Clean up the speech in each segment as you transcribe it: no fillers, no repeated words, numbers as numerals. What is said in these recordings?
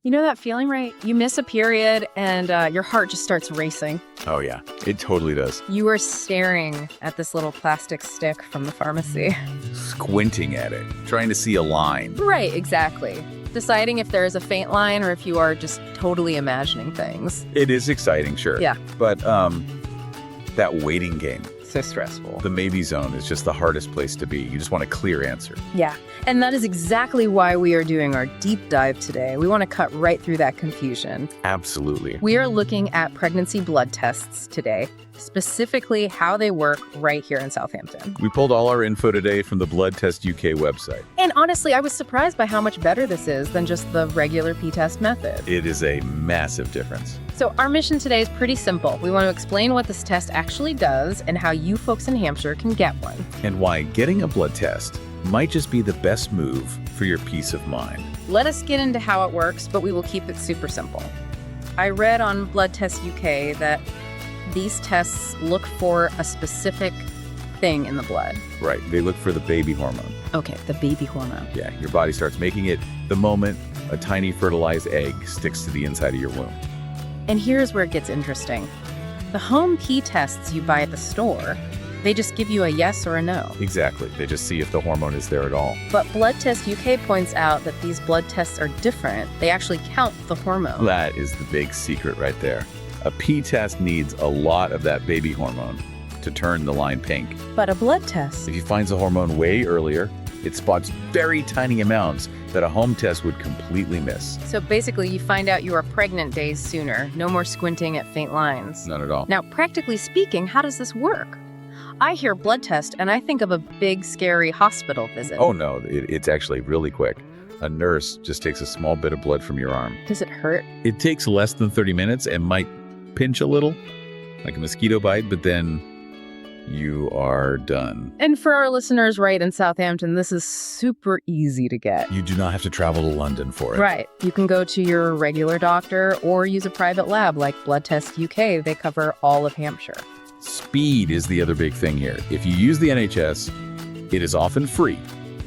You know that feeling, right? You miss a period and your heart just starts racing. Oh, yeah, it totally does. You are staring at this little plastic stick from the pharmacy. Squinting at it, trying to see a line. Right, exactly. Deciding if there is a faint line or if you are just totally imagining things. It is exciting, sure. Yeah. But that waiting game, So stressful. the maybe zone, is just the hardest place to be. You just want a clear answer. Yeah, and that is exactly why we are doing our deep dive today. We want to cut right through that confusion. Absolutely. We are looking at pregnancy blood tests today, specifically how they work right here in Southampton. We pulled all our info today from the Blood Test UK website. And honestly, I was surprised by how much better this is than just the regular p-test method. It is a massive difference. So our mission today is pretty simple. We want to explain what this test actually does and how you folks in Hampshire can get one. And why getting a blood test might just be the best move for your peace of mind. Let us get into how it works, but we will keep it super simple. I read on Blood Test UK that these tests look for a specific thing in the blood. Right, they look for the baby hormone. Okay, the baby hormone. Yeah, your body starts making it the moment a tiny fertilized egg sticks to the inside of your womb. And here's where it gets interesting. The home pee tests you buy at the store, they just give you a yes or a no. Exactly, they just see if the hormone is there at all. But Blood Test UK points out that these blood tests are different. They actually count the hormone. That is the big secret right there. A pee test needs a lot of that baby hormone to turn the line pink. But a blood test, If he finds the hormone way earlier, it spots very tiny amounts that a home test would completely miss. so basically you find out you are pregnant days sooner. No more squinting at faint lines. None at all. Now, practically speaking, how does this work? I hear blood test and I think of a big, scary hospital visit. Oh no, it's actually really quick. A nurse just takes a small bit of blood from your arm. Does it hurt? It takes less than 30 minutes and might pinch a little, like a mosquito bite, but then you are done. And for our listeners right in Southampton, this is super easy to get. You do not have to travel to London for it. Right. You can go to your regular doctor or use a private lab like Blood Test UK. They cover all of Hampshire. Speed is the other big thing here. If you use the NHS, it is often free,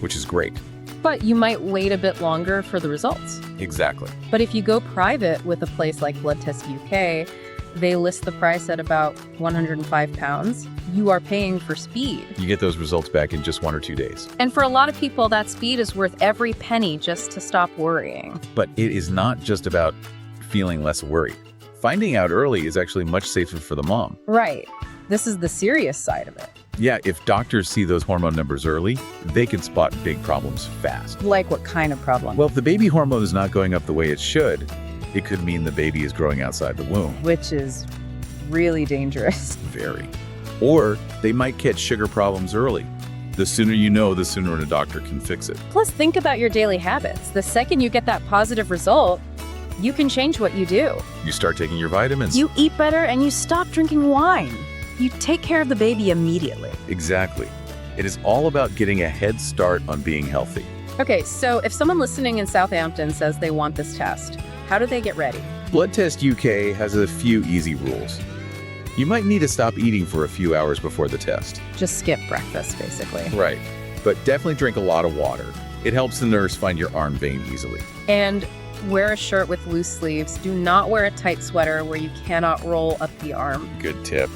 which is great. But you might wait a bit longer for the results. Exactly. But if you go private with a place like Blood Test UK, they list the price at about £105. You are paying for speed. You get those results back in just 1 or 2 days. And for a lot of people, that speed is worth every penny just to stop worrying. But it is not just about feeling less worried. Finding out early is actually much safer for the mom. Right. This is the serious side of it. Yeah, if doctors see those hormone numbers early, they can spot big problems fast. Like what kind of problem? Well, if the baby hormone is not going up the way it should, it could mean the baby is growing outside the womb. Which is really dangerous. Very. Or they might catch sugar problems early. The sooner you know, the sooner a doctor can fix it. Plus, think about your daily habits. The second you get that positive result, you can change what you do. You start taking your vitamins. You eat better and you stop drinking wine. You take care of the baby immediately. Exactly. It is all about getting a head start on being healthy. Okay, so if someone listening in Southampton says they want this test, how do they get ready? Blood Test UK has a few easy rules. You might need to stop eating for a few hours before the test. Just skip breakfast, basically. Right. But definitely drink a lot of water. It helps the nurse find your arm vein easily. And wear a shirt with loose sleeves. Do not wear a tight sweater where you cannot roll up the arm. Good tip.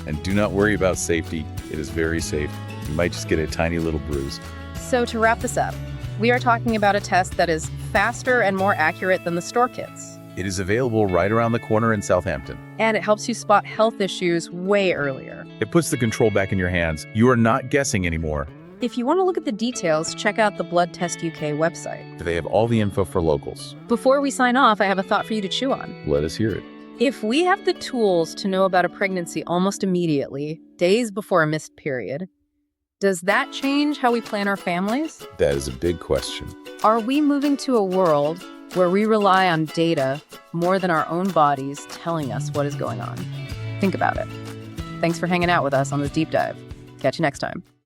And do not worry about safety. It is very safe. You might just get a tiny little bruise. So to wrap this up, we are talking about a test that is faster and more accurate than the store kits. It is available right around the corner in Southampton. And it helps you spot health issues way earlier. It puts the control back in your hands. You are not guessing anymore. If you want to look at the details, check out the Blood Test UK website. They have all the info for locals. Before we sign off, I have a thought for you to chew on. Let us hear it. If we have the tools to know about a pregnancy almost immediately, days before a missed period, does that change how we plan our families? That is a big question. Are we moving to a world where we rely on data more than our own bodies telling us what is going on? Think about it. Thanks for hanging out with us on this deep dive. Catch you next time.